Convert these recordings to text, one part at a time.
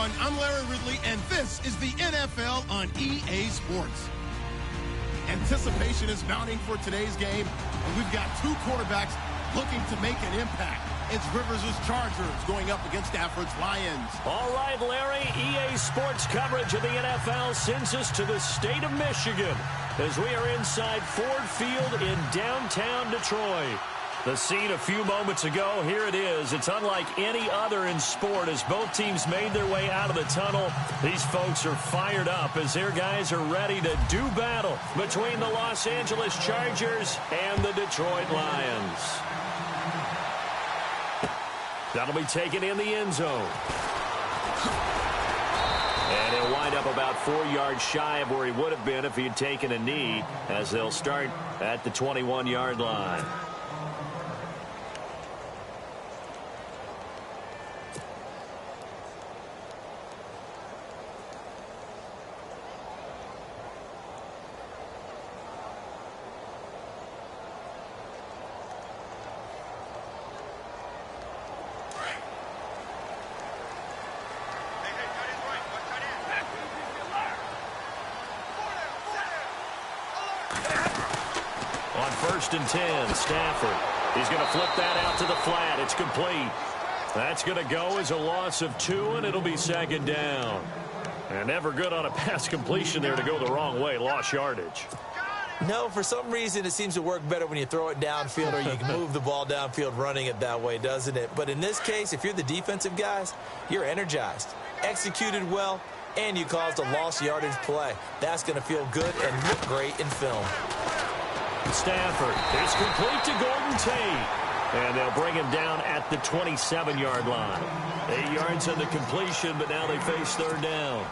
everyone. I'm Larry Ridley, and this is the NFL on EA Sports. Anticipation is mounting for today's game, and we've got two quarterbacks looking to make an impact. It's Rivers' Chargers going up against Stafford's Lions. All right, Larry, EA Sports coverage of the NFL sends us to the state of Michigan as we are inside Ford Field in downtown Detroit. The scene a few moments ago, here it is. It's unlike any other in sport as both teams made their way out of the tunnel. These folks are fired up as their guys are ready to do battle between the Los Angeles Chargers and the Detroit Lions. That'll be taken in the end zone. And he'll wind up about 4 yards shy of where he would have been if he had taken a knee, as they'll start at the 21-yard line. On 1st and 10, Stafford. He's going to flip that out to the flat. It's complete. That's going to go as a loss of 2, and it'll be 2nd down. And never good on a pass completion there to go the wrong way. Lost yardage. No, for some reason, it seems to work better when you throw it downfield or you can move the ball downfield running it that way, doesn't it? But in this case, if you're the defensive guys, you're energized, executed well, and you caused a lost yardage play. That's going to feel good and look great in film. Stafford is complete to Golden Tate. And they'll bring him down at the 27-yard line. 8 yards on the completion, but now they face 3rd down.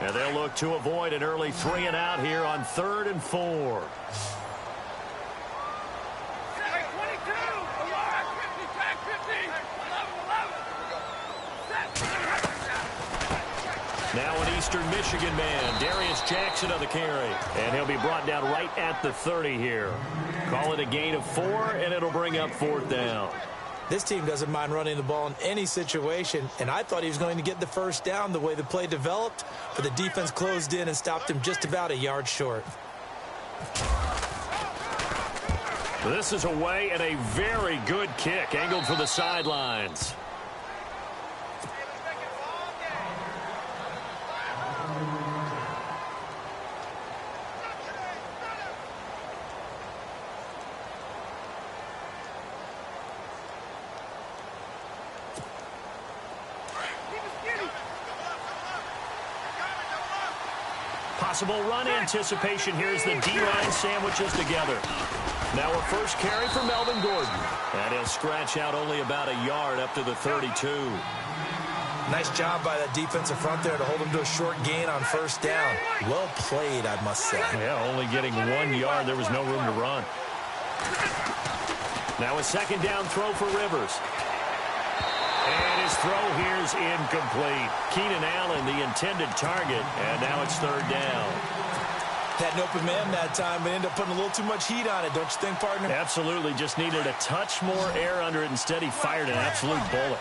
And they'll look to avoid an early 3-and-out here on 3rd and 4. Now an Eastern Michigan man, Darius Jackson on the carry. And he'll be brought down right at the 30 here. Call it a gain of 4, and it'll bring up 4th down. This team doesn't mind running the ball in any situation, and I thought he was going to get the 1st down the way the play developed, but the defense closed in and stopped him just about a yard short. This is away and a very good kick, angled for the sidelines. Possible run anticipation here as the D-line sandwiches together. Now a first carry for Melvin Gordon. And he'll scratch out only about a yard up to the 32. Nice job by that defensive front there to hold him to a short gain on 1st down. Well played, I must say. Yeah, only getting 1 yard. There was no room to run. Now a 2nd down throw for Rivers. And his throw here is incomplete. Keenan Allen, the intended target, and now it's 3rd down. Had an open man that time, but ended up putting a little too much heat on it, don't you think, partner? Absolutely. Just needed a touch more air under it. Instead, he fired an absolute bullet.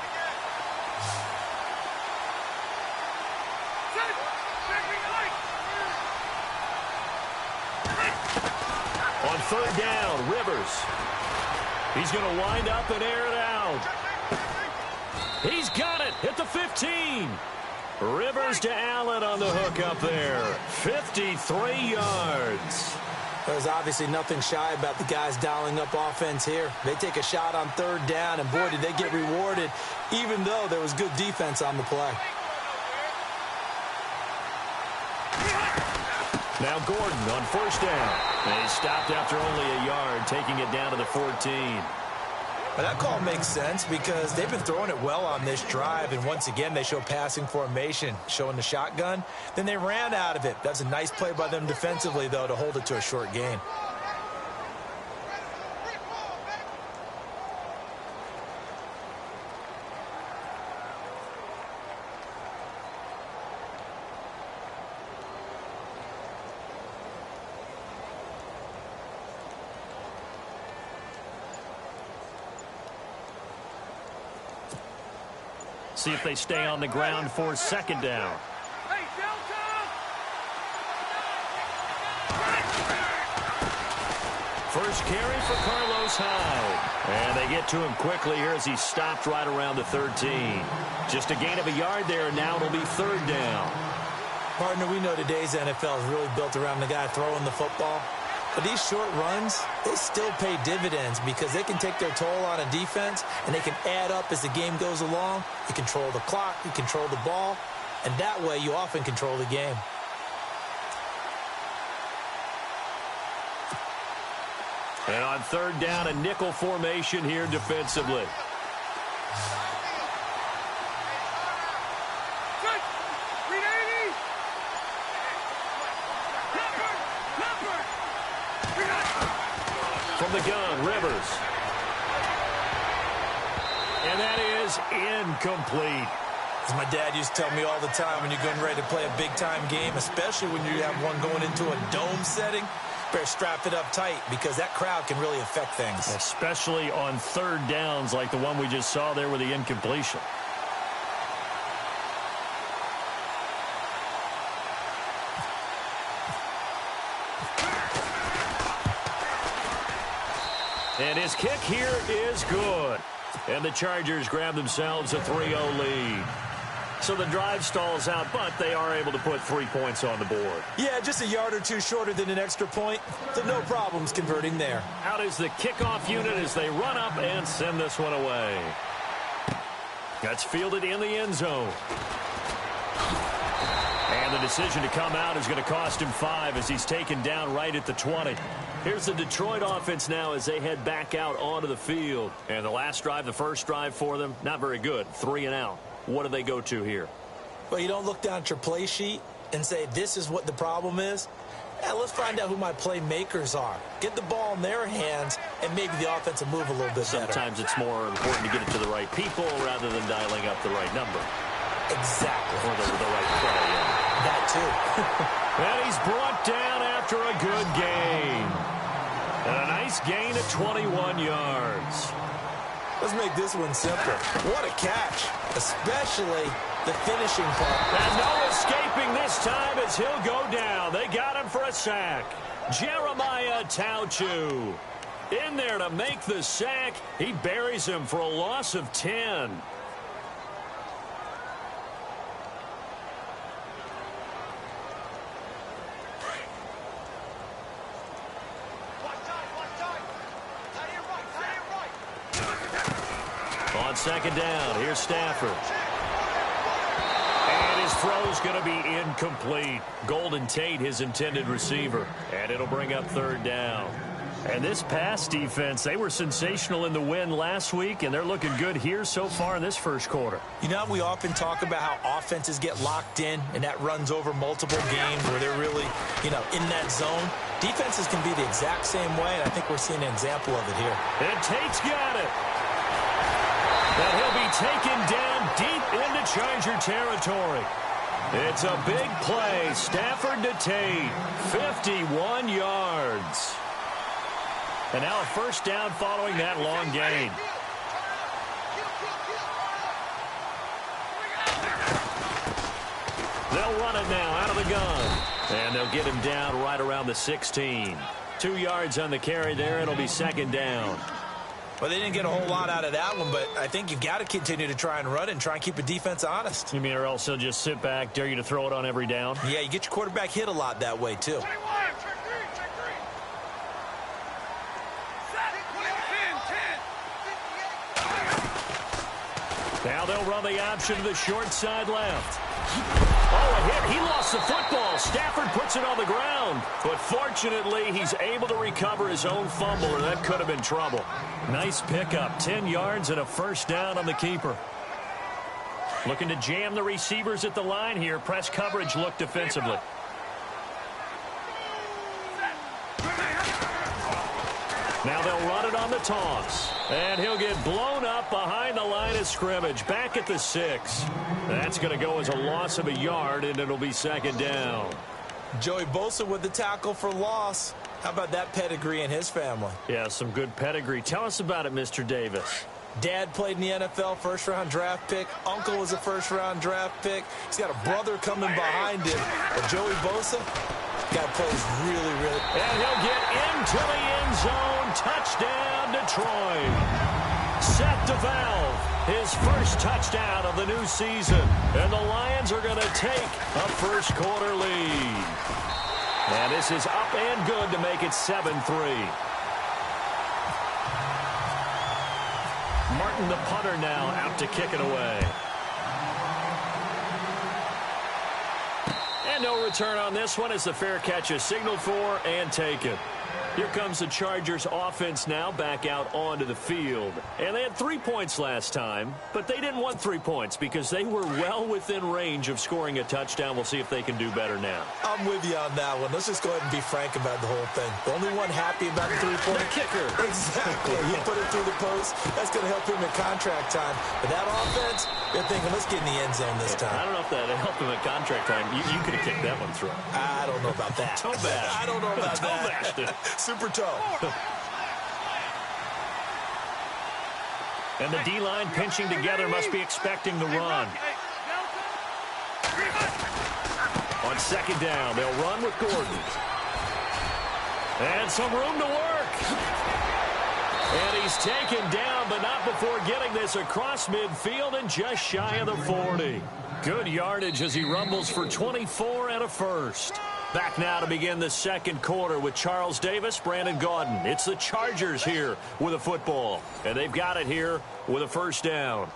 On 3rd down, Rivers. He's going to wind up and air it out. He's got it at the 15. Rivers to Allen on the hook up there. 53 yards. There's obviously nothing shy about the guys dialing up offense here. They take a shot on 3rd down, and boy, did they get rewarded, even though there was good defense on the play. Now Gordon on 1st down. And he stopped after only a yard, taking it down to the 14. But that call makes sense because they've been throwing it well on this drive, and once again they show passing formation, showing the shotgun. Then they ran out of it. That's a nice play by them defensively, though, to hold it to a short gain. See if they stay on the ground for second down. First carry for Carlos Hyde. And they get to him quickly here as he's stopped right around the 13. Just a gain of a yard there. Now it'll be third down. Partner, we know today's NFL is really built around the guy throwing the football. But these short runs, they still pay dividends because they can take their toll on a defense, and they can add up as the game goes along. You control the clock, you control the ball, and that way you often control the game. And on third down, a nickel formation here defensively. From the gun, Rivers. And that is incomplete. As my dad used to tell me all the time, when you're getting ready to play a big-time game, especially when you have one going into a dome setting, better strap it up tight because that crowd can really affect things. Especially on third downs like the one we just saw there with the incompletion. And his kick here is good. And the Chargers grab themselves a 3-0 lead. So the drive stalls out, but they are able to put 3 points on the board. Yeah, just a yard or two shorter than an extra point, so no problems converting there. Out is the kickoff unit as they run up and send this one away. That's fielded in the end zone. And the decision to come out is going to cost him 5 as he's taken down right at the 20. Here's the Detroit offense now as they head back out onto the field. And the last drive, the first drive for them, not very good. 3 and out. What do they go to here? Well, you don't look down at your play sheet and say, this is what the problem is. Yeah, let's find out who my playmakers are. Get the ball in their hands, and maybe the offense will move a little bit better. Sometimes it's more important to get it to the right people rather than dialing up the right number. Exactly. Or the right play. Yeah. That, too. And he's brought down after a good gain. And a nice gain of 21 yards. Let's make this one simple. What a catch, especially the finishing part. And no escaping this time as he'll go down. They got him for a sack. Jeremiah Tauchu in there to make the sack. He buries him for a loss of 10. On second down, here's Stafford. And his throw's going to be incomplete. Golden Tate, his intended receiver. And it'll bring up third down. And this pass defense, they were sensational in the win last week, and they're looking good here so far in this first quarter. You know, we often talk about how offenses get locked in, and that runs over multiple games where they're really, in that zone. Defenses can be the exact same way, and I think we're seeing an example of it here. And Tate's got it. And he'll be taken down deep into Charger territory. It's a big play. Stafford to Tate. 51 yards. And now a first down following that long gain. They'll run it now out of the gun. And they'll get him down right around the 16. 2 yards on the carry there. It'll be second down. Well, they didn't get a whole lot out of that one, but I think you've got to continue to try and run and try and keep the defense honest. You mean or else they'll just sit back, dare you to throw it on every down? Yeah, you get your quarterback hit a lot that way, too. Now they'll run the option to the short side left. Oh, a hit. He lost the football. Stafford puts it on the ground. But fortunately, he's able to recover his own fumble, or that could have been trouble. Nice pickup. 10 yards and a first down on the keeper. Looking to jam the receivers at the line here. Press coverage look defensively. Now they'll run it on the toss. And he'll get blown up behind the line of scrimmage. Back at the 6. That's going to go as a loss of a yard, and it'll be second down. Joey Bosa with the tackle for loss. How about that pedigree in his family? Yeah, some good pedigree. Tell us about it, Mr. Davis. Dad played in the NFL, first-round draft pick. Uncle was a first-round draft pick. He's got a brother coming behind him. But Joey Bosa, guy plays really, really. And he'll get into the end zone. Touchdown, Detroit. Seth DeValve, his first touchdown of the new season. And the Lions are going to take a first-quarter lead. And this is up and good to make it 7-3. Martin, the punter, now out to kick it away. And no return on this one as the fair catch is signaled for and taken. Here comes the Chargers offense now back out onto the field. And they had 3 points last time, but they didn't want 3 points because they were well within range of scoring a touchdown. We'll see if they can do better now. I'm with you on that one. Let's just go ahead and be frank about the whole thing. The only one happy about the 3-point. The kicker. Exactly. He put it through the post. That's going to help him in contract time. But that offense, they're thinking, let's get in the end zone this time. I don't know if that helped him at contract time. You could have kicked that one through. I don't know about that. Toe bash. I don't know about Toe that. bashed it. Super toe. And the D-line pinching together must be expecting the run. On second down, they'll run with Gordon. And some room to work. And he's taken down, but not before getting this across midfield and just shy of the 40. Good yardage as he rumbles for 24 and a first. Back now to begin the second quarter with Charles Davis, Brandon Gaudin. It's the Chargers here with a football. And they've got it here with a first down.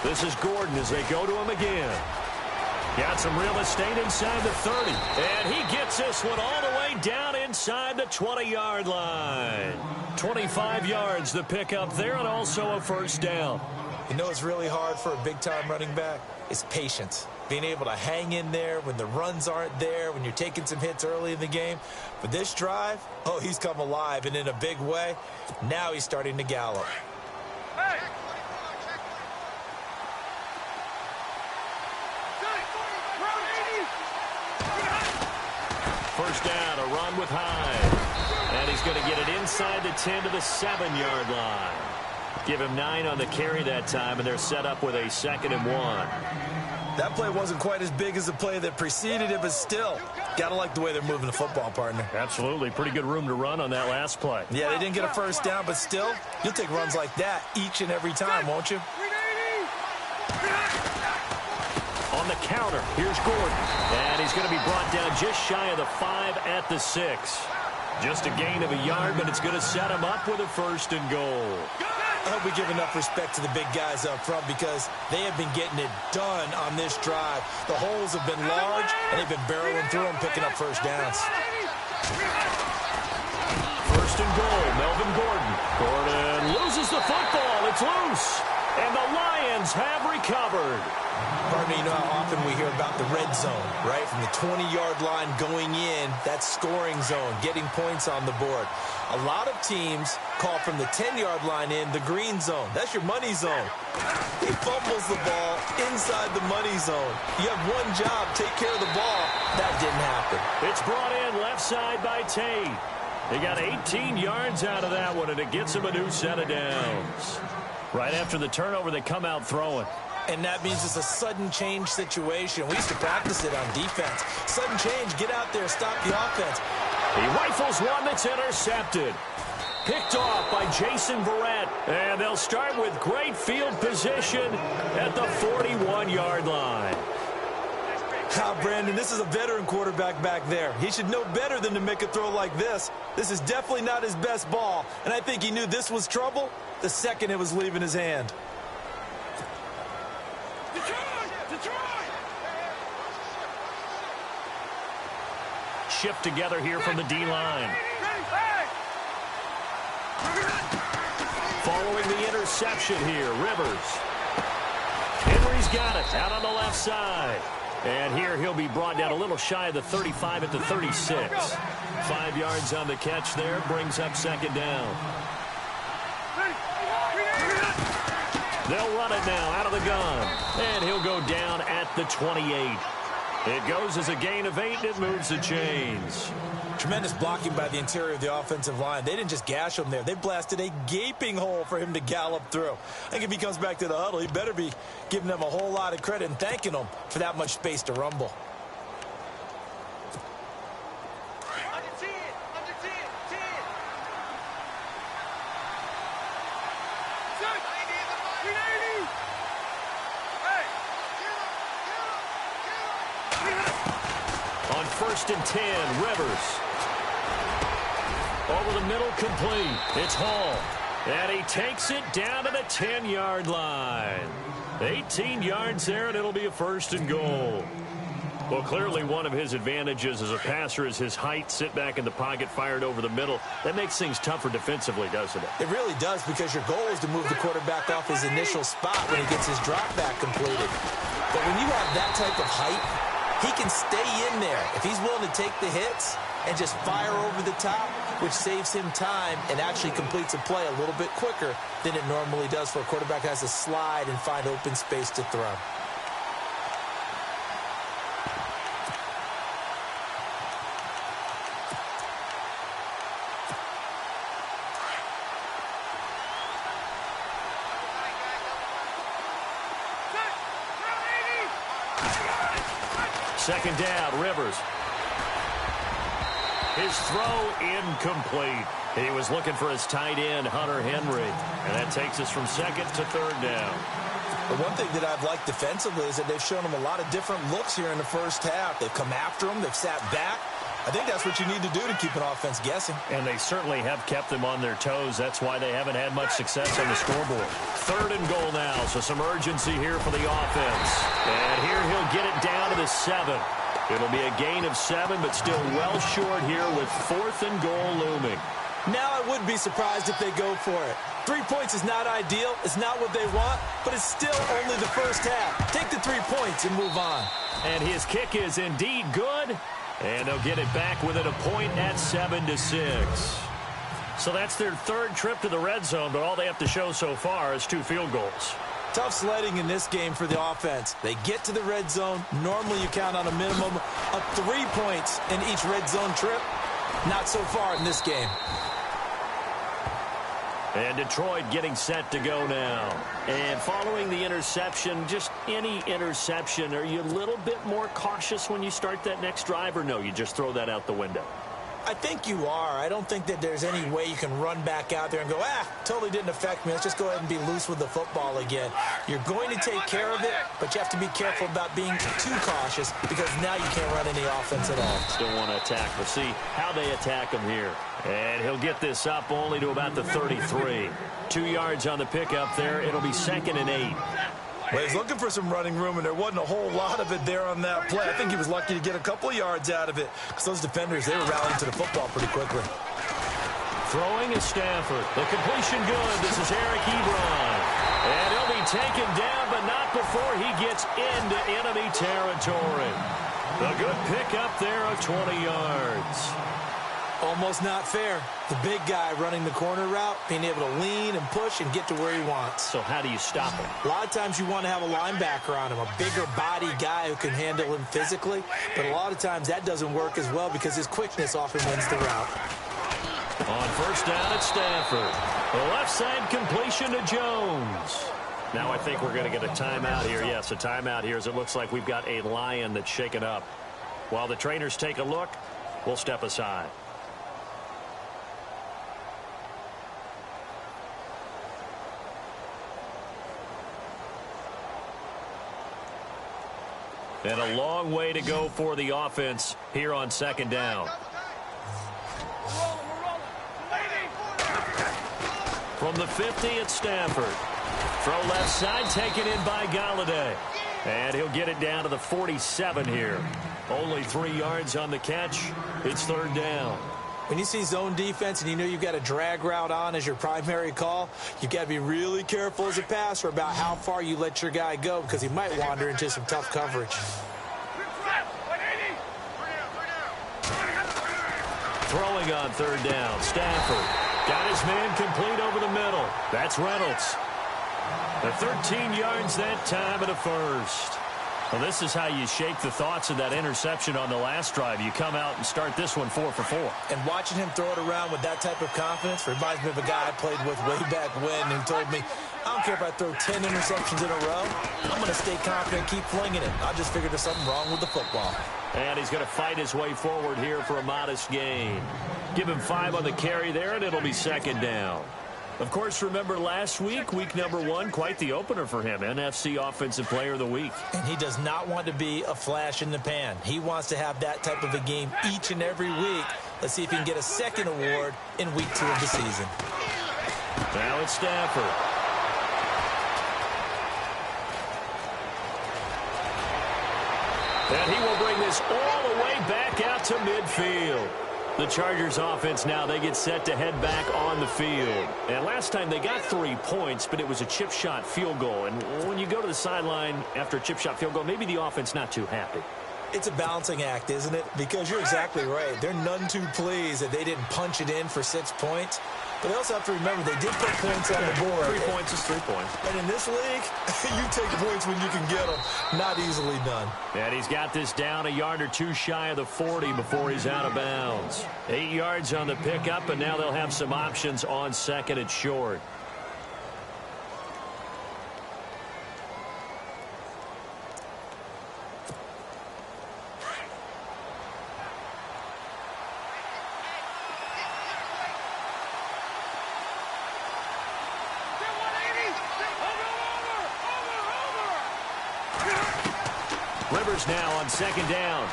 This is Gordon as they go to him again. Got some real estate inside the 30. And he gets this one all the way down inside the 20-yard line. 25 yards to pick up there and also a first down. You know it's really hard for a big-time running back? It's patience. Being able to hang in there when the runs aren't there, when you're taking some hits early in the game. But this drive, oh, he's come alive and in a big way. Now he's starting to gallop. First down, a run with Hyde. And he's going to get it inside the 10 to the 7-yard line. Give him 9 on the carry that time, and they're set up with a 2nd and 1. That play wasn't quite as big as the play that preceded it, but still, got to like the way they're moving the football, partner. Absolutely. Pretty good room to run on that last play. Yeah, they didn't get a first down, but still, you'll take runs like that each and every time, won't you? On the counter, here's Gordon. And he's going to be brought down just shy of the 5 at the 6. Just a gain of a yard, but it's going to set him up with a 1st and goal. I hope we give enough respect to the big guys up front because they have been getting it done on this drive. The holes have been large, and they've been barreling through them, picking up first downs. 1st and goal, Melvin Gordon. Gordon loses the football. It's loose. And the Lions have recovered. Partner, you know how often we hear about the red zone, right? From the 20-yard line going in, that's scoring zone, getting points on the board. A lot of teams call from the 10-yard line in the green zone. That's your money zone. He fumbles the ball inside the money zone. You have one job, take care of the ball. That didn't happen. It's brought in left side by Tate. He got 18 yards out of that one, and it gets him a new set of downs. Right after the turnover, they come out throwing. And that means it's a sudden change situation. We used to practice it on defense. Sudden change, get out there, stop the offense. He rifles one that's intercepted. Picked off by Jason Verrett. And they'll start with great field position at the 41-yard line. Brandon, this is a veteran quarterback back there. He should know better than to make a throw like this. This is definitely not his best ball. And I think he knew this was trouble the second it was leaving his hand. Shift together here from the D-line. Following the interception here, Rivers. Henry's got it out on the left side. And here he'll be brought down a little shy of the 35 at the 36. 5 yards on the catch there, brings up second down. They'll run it now out of the gun. And he'll go down at the 28. It goes as a gain of 8, and it moves the chains. Tremendous blocking by the interior of the offensive line. They didn't just gash him there. They blasted a gaping hole for him to gallop through. I think if he comes back to the huddle, he better be giving them a whole lot of credit and thanking them for that much space to rumble. On 1st and 10, Rivers. Over the middle, complete. It's Hall. And he takes it down to the 10-yard line. 18 yards there, and it'll be a 1st and goal. Well, clearly one of his advantages as a passer is his height. Sit back in the pocket, fired over the middle. That makes things tougher defensively, doesn't it? It really does, because your goal is to move the quarterback off his initial spot when he gets his drop back completed. But when you have that type of height, he can stay in there if he's willing to take the hits and just fire over the top, which saves him time and actually completes a play a little bit quicker than it normally does for a quarterback who has to slide and find open space to throw. Second down, Rivers. His throw incomplete. He was looking for his tight end, Hunter Henry. And that takes us from 2nd to 3rd down. The one thing that I've liked defensively is that they've shown him a lot of different looks here in the first half. They've come after him. They've sat back. I think that's what you need to do to keep an offense guessing. And they certainly have kept them on their toes. That's why they haven't had much success on the scoreboard. 3rd and goal now, so some urgency here for the offense. And here he'll get it down to the 7. It'll be a gain of 7, but still well short here with 4th and goal looming. Now I would be surprised if they go for it. 3 points is not ideal. It's not what they want, but it's still only the first half. Take the 3 points and move on. And his kick is indeed good. And they'll get it back within a point at 7-6. So that's their 3rd trip to the red zone, but all they have to show so far is 2 field goals. Tough sledding in this game for the offense. They get to the red zone. Normally you count on a minimum of 3 points in each red zone trip. Not so far in this game. And Detroit getting set to go now. And following the interception, just any interception, are you a little bit more cautious when you start that next drive, or no, you just throw that out the window? I think you are. I don't think that there's any way you can run back out there and go, totally didn't affect me. Let's just go ahead and be loose with the football again. You're going to take care of it, but you have to be careful about being too cautious, because now you can't run any offense at all. Still want to attack. We'll see how they attack him here. And he'll get this up only to about the 33. 2 yards on the pickup there. It'll be 2nd and 8. Well, he's looking for some running room, and there wasn't a whole lot of it there on that play. I think he was lucky to get a couple of yards out of it, because those defenders, they were rallying to the football pretty quickly. Throwing is Stafford. The completion good. This is Eric Ebron. And he'll be taken down, but not before he gets into enemy territory. A good pickup there of 20 yards. Almost not fair. The big guy running the corner route, being able to lean and push and get to where he wants. So how do you stop him? A lot of times you want to have a linebacker on him, a bigger body guy who can handle him physically. But a lot of times that doesn't work as well, because his quickness often wins the route. On 1st down at Stafford. The left side completion to Jones. Now I think we're going to get a timeout here. Yes, a timeout here, as it looks like we've got a lion that's shaken up. While the trainers take a look, we'll step aside. And a long way to go for the offense here on 2nd down. From the 50 at Stafford. Throw left side, taken in by Galladay. And he'll get it down to the 47 here. Only 3 yards on the catch. It's 3rd down. When you see zone defense and you know you've got a drag route on as your primary call, you've got to be really careful as a passer about how far you let your guy go because he might wander into some tough coverage. Throwing on third down, Stafford got his man complete over the middle. That's Reynolds. The 13 yards that time at a first. Well, this is how you shake the thoughts of that interception on the last drive. You come out and start this one 4 for 4. And watching him throw it around with that type of confidence reminds me of a guy I played with way back when who told me, I don't care if I throw 10 interceptions in a row. I'm going to stay confident, keep flinging it. I just figured there's something wrong with the football. And he's going to fight his way forward here for a modest gain. Give him 5 on the carry there, and it'll be second down. Of course, remember last week, week number 1, quite the opener for him. NFC Offensive Player of the Week. And he does not want to be a flash in the pan. He wants to have that type of a game each and every week. Let's see if he can get a second award in week 2 of the season. Now it's Stafford. And he will bring this all the way back out to midfield. The Chargers offense now, they get set to head back on the field. And last time they got 3 points, but it was a chip shot field goal. And when you go to the sideline after a chip shot field goal, maybe the offense not too happy. It's a balancing act, isn't it? Because you're exactly right. They're none too pleased that they didn't punch it in for 6 points. But they also have to remember they did put points on the board. 3 points is 3 points. And in this league, you take points when you can get them. Not easily done. And he's got this down a yard or 2 shy of the 40 before he's out of bounds. 8 yards on the pickup, and now they'll have some options on second and short. Rivers now on second down.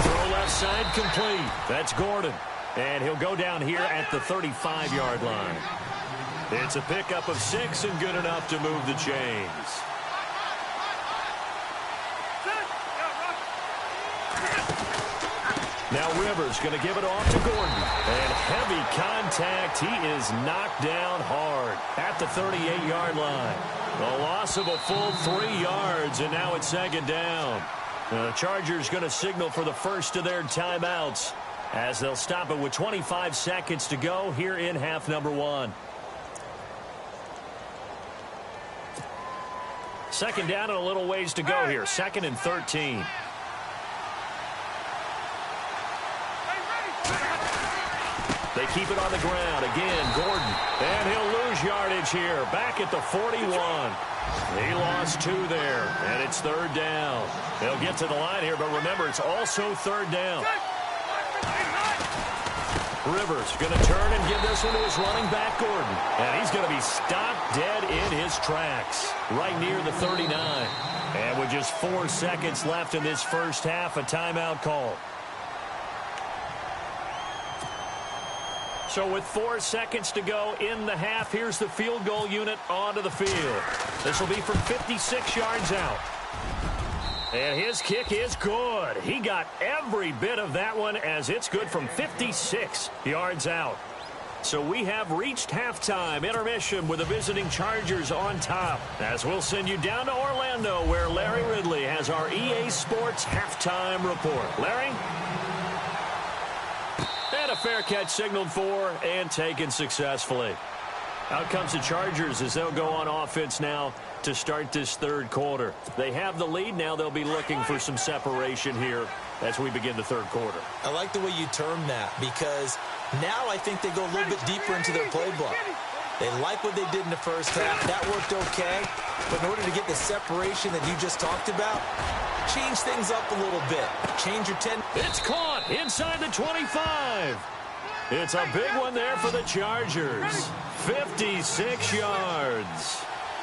Throw left side complete. That's Gordon. And he'll go down here at the 35-yard line. It's a pickup of 6 and good enough to move the chains. Now Rivers going to give it off to Gordon. And heavy contact. He is knocked down hard at the 38-yard line. A loss of a full 3 yards, and now it's second down. The Chargers going to signal for the first of their timeouts as they'll stop it with 25 seconds to go here in half number 1. Second down and a little ways to go here. 2nd and 13. They keep it on the ground. Again, Gordon. And he'll lose yardage here. Back at the 41. He lost 2 there. And it's third down. They'll get to the line here, but remember, it's also third down. Rivers going to turn and give this one to his running back, Gordon. And he's going to be stopped dead in his tracks. Right near the 39. And with just 4 seconds left in this first half, a timeout call. So with 4 seconds to go in the half, here's the field goal unit onto the field. This will be from 56 yards out. And his kick is good. He got every bit of that one as it's good from 56 yards out. So we have reached halftime intermission with the visiting Chargers on top. As we'll send you down to Orlando where Larry Ridley has our EA Sports halftime report. Larry? And a fair catch signaled for and taken successfully. Out comes the Chargers as they'll go on offense now to start this third quarter. They have the lead. Now they'll be looking for some separation here as we begin the third quarter. I like the way you term that because now I think they go a little bit deeper into their playbook. They like what they did in the first half. That worked okay. But in order to get the separation that you just talked about, change things up a little bit. Change your 10. It's caught inside the 25. It's a big one there for the Chargers. 56 yards.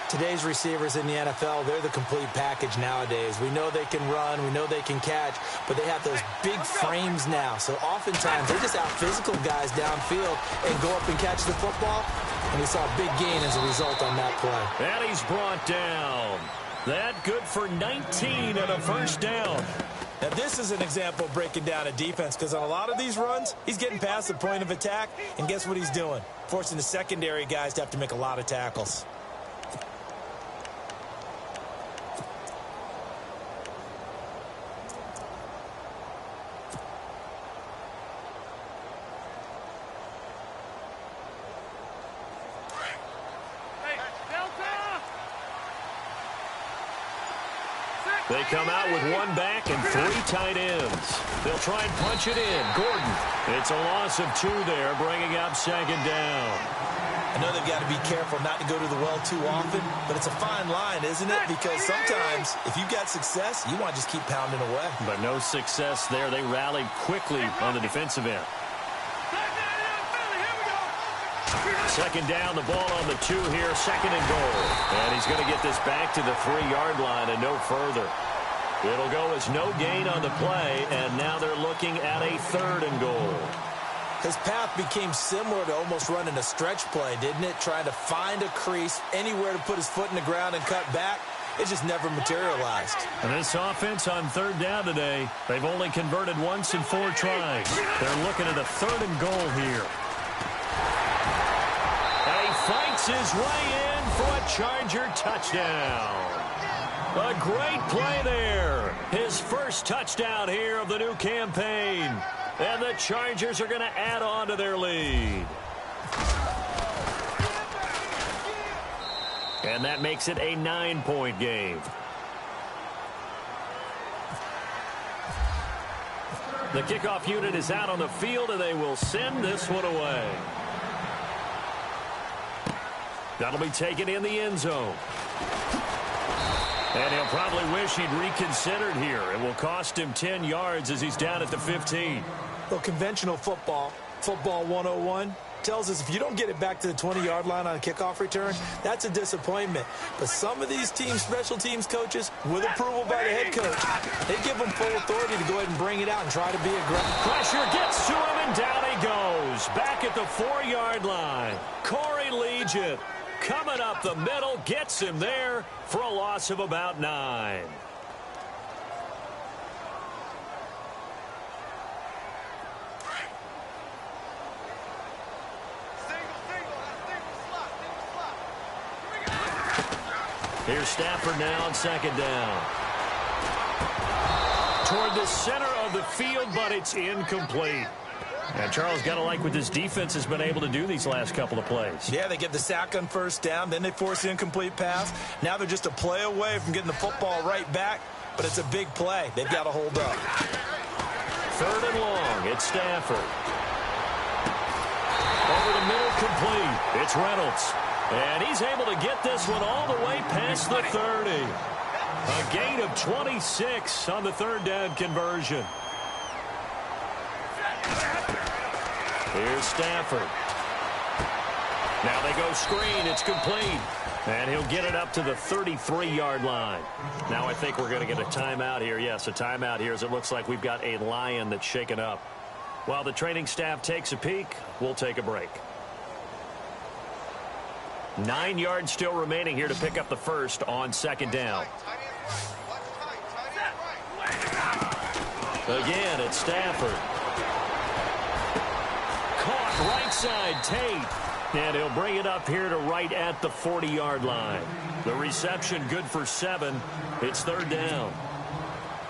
Today's receivers in the NFL, they're the complete package nowadays. We know they can run, we know they can catch, but they have those big frames now. So oftentimes they just out-physical guys downfield and go up and catch the football. And we saw a big gain as a result on that play. And he's brought down. That good for 19 and a first down. Now, this is an example of breaking down a defense because on a lot of these runs, he's getting past the point of attack, and guess what he's doing? Forcing the secondary guys to have to make a lot of tackles. They come out with one back and 3 tight ends. They'll try and punch it in. Gordon. It's a loss of 2 there, bringing up second down. I know they've got to be careful not to go to the well too often, but it's a fine line, isn't it? Because sometimes, if you've got success, you want to just keep pounding away. But no success there. They rallied quickly on the defensive end. Second down, the ball on the 2 here, second and goal. And he's going to get this back to the 3-yard line and no further. It'll go as no gain on the play, and now they're looking at a 3rd and goal. His path became similar to almost running a stretch play, didn't it? Trying to find a crease, anywhere to put his foot in the ground and cut back. It just never materialized. And this offense on 3rd down today, they've only converted once in 4 tries. They're looking at a 3rd and goal here. Fights his way in for a Charger touchdown. A great play there. His first touchdown here of the new campaign. And the Chargers are going to add on to their lead. And that makes it a 9-point game. The kickoff unit is out on the field, and they will send this one away. That'll be taken in the end zone. And he'll probably wish he'd reconsidered here. It will cost him 10 yards as he's down at the 15. Well, conventional football 101, tells us if you don't get it back to the 20-yard line on a kickoff return, that's a disappointment. But some of these special teams coaches, with approval by the head coach, they give them full authority to go ahead and bring it out and try to be aggressive. Pressure gets to him, and down he goes. Back at the 4-yard line. Corey Legion coming up the middle, gets him there for a loss of about 9. Here's Stafford now on 2nd down. Toward the center of the field, but it's incomplete. And Charles, got to like what this defense has been able to do these last couple of plays. Yeah, they get the sack on 1st down, then they force the incomplete pass. Now they're just a play away from getting the football right back, but it's a big play. They've got to hold up. 3rd and long, it's Stafford. Over the middle, complete. It's Reynolds. And he's able to get this one all the way past the 30. A gain of 26 on the 3rd down conversion. Here's Stafford. Now they go screen. It's complete. And he'll get it up to the 33-yard line. Now I think we're going to get a timeout here. Yes, a timeout here as it looks like we've got a lion that's shaken up. While the training staff takes a peek, we'll take a break. 9 yards still remaining here to pick up the first on 2nd down. Again, it's Stafford. Caught right side, Tate. And he'll bring it up here to right at the 40-yard line. The reception good for 7. It's 3rd down.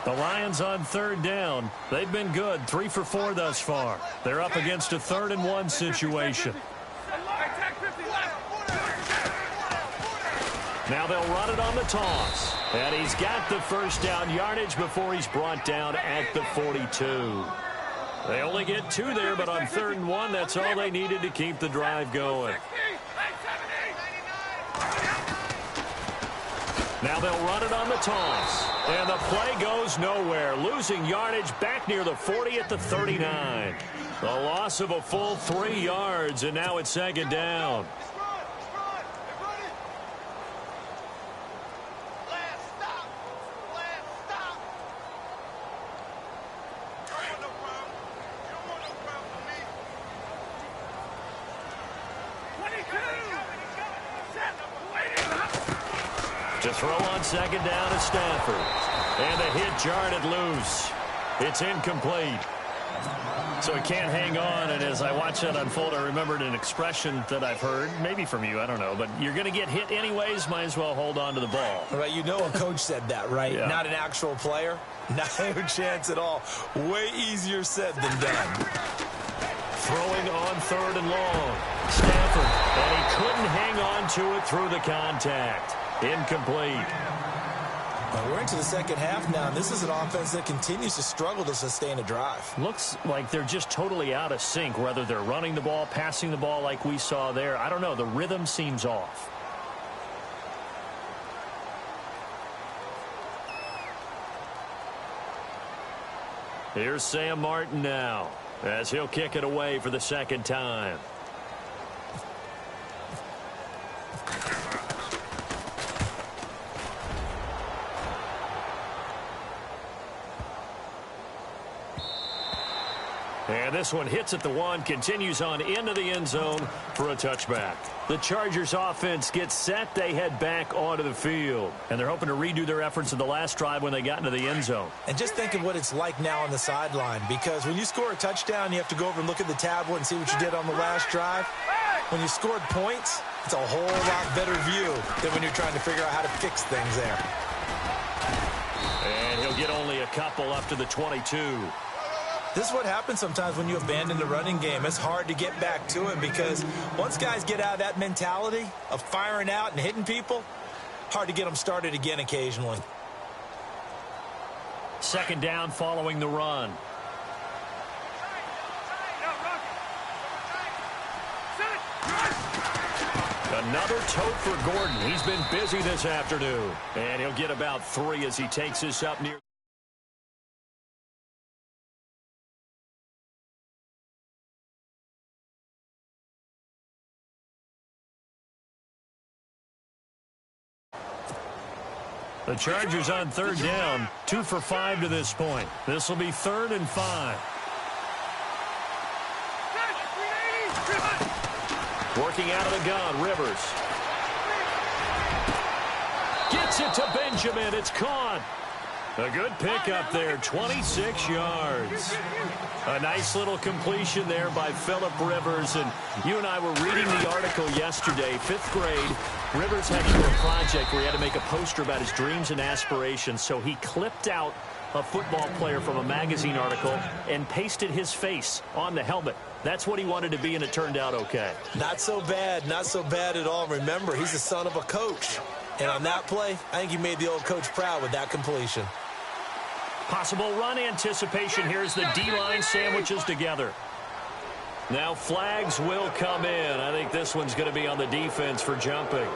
The Lions on 3rd down. They've been good, 3 for 4 thus far. They're up against a 3rd and 1 situation. Now they'll run it on the toss. And he's got the first down yardage before he's brought down at the 42. They only get 2 there, but on 3rd and 1, that's all they needed to keep the drive going. Now they'll run it on the toss. And the play goes nowhere. Losing yardage back near the 40 at the 39. A loss of a full 3 yards, and now it's 2nd down. To throw on 2nd down is Stafford. And the hit jarred it loose. It's incomplete. So he can't hang on, and as I watch that unfold, I remembered an expression that I've heard, maybe from you, I don't know, but you're going to get hit anyways, might as well hold on to the ball. Right, you know a coach said that, right? Yeah. Not an actual player. Not a chance at all. Way easier said than done. Throwing on 3rd and long. Stafford, and he couldn't hang on to it through the contact. Incomplete. Well, we're into the second half now, and this is an offense that continues to struggle to sustain a drive. Looks like they're just totally out of sync, whether they're running the ball, passing the ball like we saw there. I don't know. The rhythm seems off. Here's Sam Martin now, as he'll kick it away for the second time. And this one hits at the 1, continues on into the end zone for a touchback. The Chargers offense gets set. They head back onto the field. And they're hoping to redo their efforts in the last drive when they got into the end zone. And just think of what it's like now on the sideline, because when you score a touchdown, you have to go over and look at the tablet and see what you did on the last drive. When you scored points, it's a whole lot better view than when you're trying to figure out how to fix things there. And he'll get only a couple up to the 22. This is what happens sometimes when you abandon the running game. It's hard to get back to it because once guys get out of that mentality of firing out and hitting people, hard to get them started again occasionally. Second down following the run. Another tote for Gordon. He's been busy this afternoon. And he'll get about 3 as he takes this up near. The Chargers on 3rd down, 2 for 5 to this point. This will be 3rd and 5. Working out of the gun, Rivers. Gets it to Benjamin. It's caught. A good pickup there, 26 yards. A nice little completion there by Phillip Rivers. And you and I were reading the article yesterday, 5th grade. Rivers had to do a project where he had to make a poster about his dreams and aspirations. So he clipped out a football player from a magazine article and pasted his face on the helmet. That's what he wanted to be, and it turned out okay. Not so bad. Not so bad at all. Remember, he's the son of a coach. And on that play, I think he made the old coach proud with that completion. Possible run anticipation here as the D-line sandwiches together. Now flags will come in. I think this one's going to be on the defense for jumping.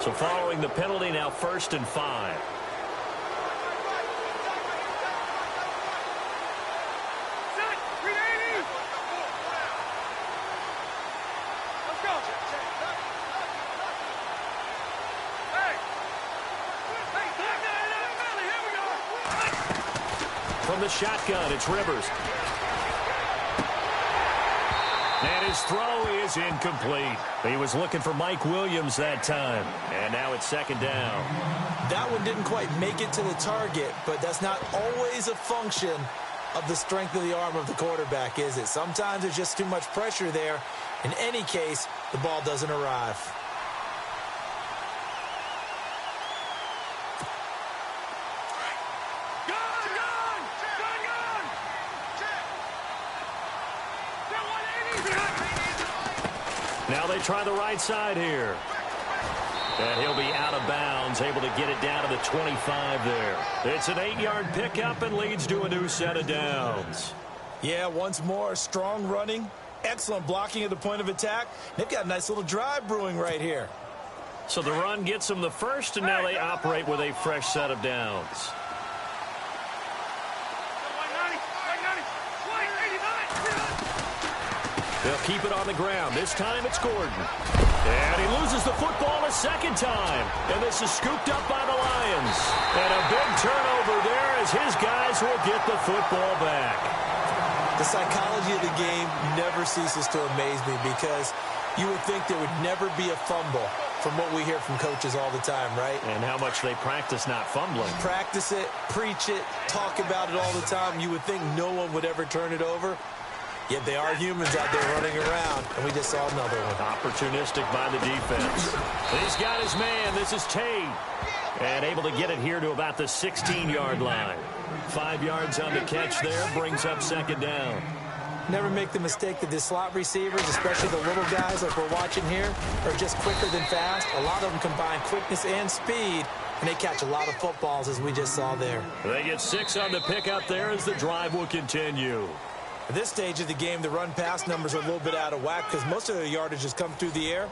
So following the penalty, now 1st and 5. From the shotgun, it's Rivers. And his throw is incomplete. He was looking for Mike Williams that time. And now it's 2nd down. That one didn't quite make it to the target, but that's not always a function of the strength of the arm of the quarterback, is it? Sometimes there's just too much pressure there. In any case, the ball doesn't arrive. Now they try the right side here. And he'll be out of bounds, able to get it down to the 25 there. It's an 8-yard pickup and leads to a new set of downs. Yeah, once more, strong running, excellent blocking at the point of attack. They've got a nice little drive brewing right here. So the run gets them the first, and now they operate with a fresh set of downs. They'll keep it on the ground. This time it's Gordon. And he loses the football a second time. And this is scooped up by the Lions. And a big turnover there as his guys will get the football back. The psychology of the game never ceases to amaze me because you would think there would never be a fumble from what we hear from coaches all the time, right? And how much they practice not fumbling. Practice it, preach it, talk about it all the time. You would think no one would ever turn it over. Yet they are humans out there running around, and we just saw another one. Opportunistic by the defense. He's got his man. This is Tate. And able to get it here to about the 16-yard line. 5 yards on the catch there, brings up second down. Never make the mistake that the slot receivers, especially the little guys like we're watching here, are just quicker than fast. A lot of them combine quickness and speed, and they catch a lot of footballs, as we just saw there. They get 6 on the pickup there as the drive will continue. At this stage of the game, the run-pass numbers are a little bit out of whack because most of the yardage has come through the air.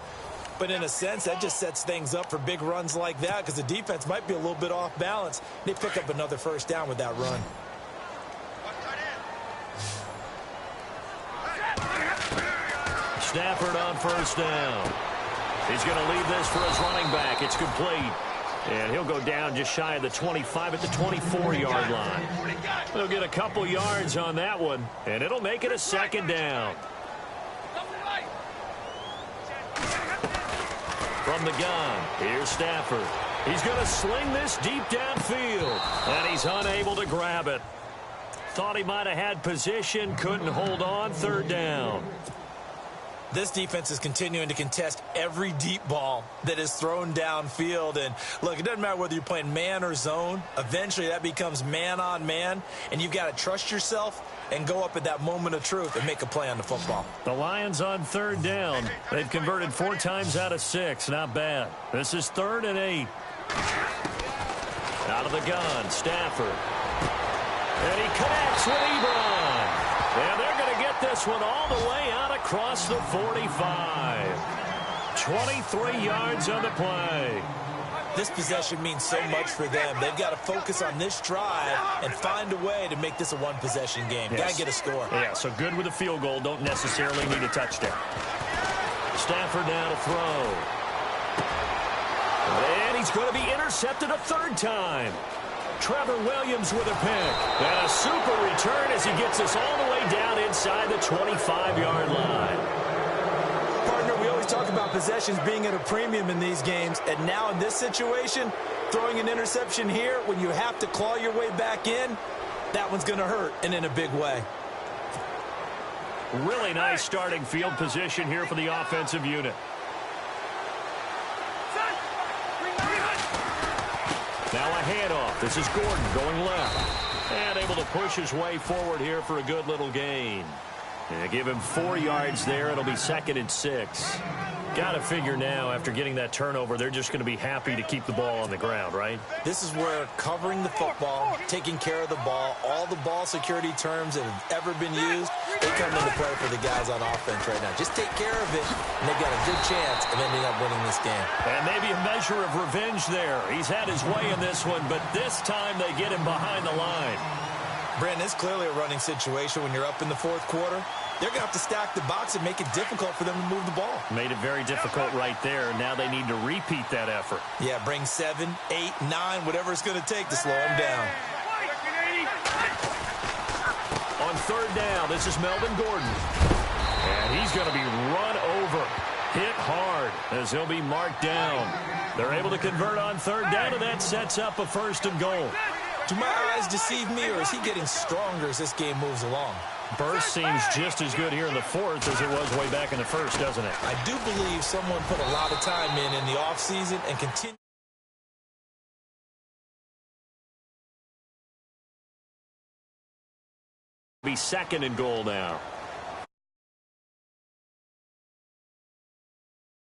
But in a sense, that just sets things up for big runs like that because the defense might be a little bit off balance. They pick up another first down with that run. Stafford on first down. He's going to leave this for his running back. It's complete. And he'll go down just shy of the 25 at the 24-yard line. He'll get a couple yards on that one, and it'll make it a second down. From the gun, here's Stafford. He's going to sling this deep downfield, and he's unable to grab it. Thought he might have had position, couldn't hold on, third down. This defense is continuing to contest every deep ball that is thrown downfield. And, look, it doesn't matter whether you're playing man or zone. Eventually, that becomes man-on-man, and you've got to trust yourself and go up at that moment of truth and make a play on the football. The Lions on third down. They've converted 4 times out of 6. Not bad. This is 3rd and 8. Out of the gun, Stafford. And he connects with Ebron. And they're going to get this one all the way out across the 45. 23 yards on the play. This possession means so much for them. They've got to focus on this drive and find a way to make this a one-possession game. Yes. Got to get a score. Yeah, so good with a field goal. Don't necessarily need a touchdown. Stafford now to throw. And he's going to be intercepted a 3rd time. Trevor Williams with a pick. And a super return as he gets us all the way down inside the 25-yard line. Partner, we always talk about possessions being at a premium in these games. And now in this situation, throwing an interception here when you have to claw your way back in, that one's going to hurt, and in a big way. Really nice starting field position here for the offensive unit. Now a handoff. This is Gordon going left. And able to push his way forward here for a good little gain. And give him 4 yards there. It'll be 2nd and 6. Got to figure now, after getting that turnover, they're just going to be happy to keep the ball on the ground, right? This is where covering the football, taking care of the ball, all the ball security terms that have ever been used, they come into play for the guys on offense right now. Just take care of it, and they've got a good chance of ending up winning this game. And maybe a measure of revenge there. He's had his way in this one, but this time they get him behind the line. Brandon, it's clearly a running situation when you're up in the 4th quarter. They're going to have to stack the box and make it difficult for them to move the ball. Made it very difficult right there. Now they need to repeat that effort. Yeah, bring 7, 8, 9, whatever it's going to take to slow them down. On 3rd down, this is Melvin Gordon. And he's going to be run over. Hit hard as he'll be marked down. They're able to convert on 3rd down, and that sets up a 1st and goal. Do my eyes deceive me, or is he getting stronger as this game moves along? Burst seems just as good here in the 4th as it was way back in the 1st, doesn't it? I do believe someone put a lot of time in the offseason and continue. Be 2nd and goal now.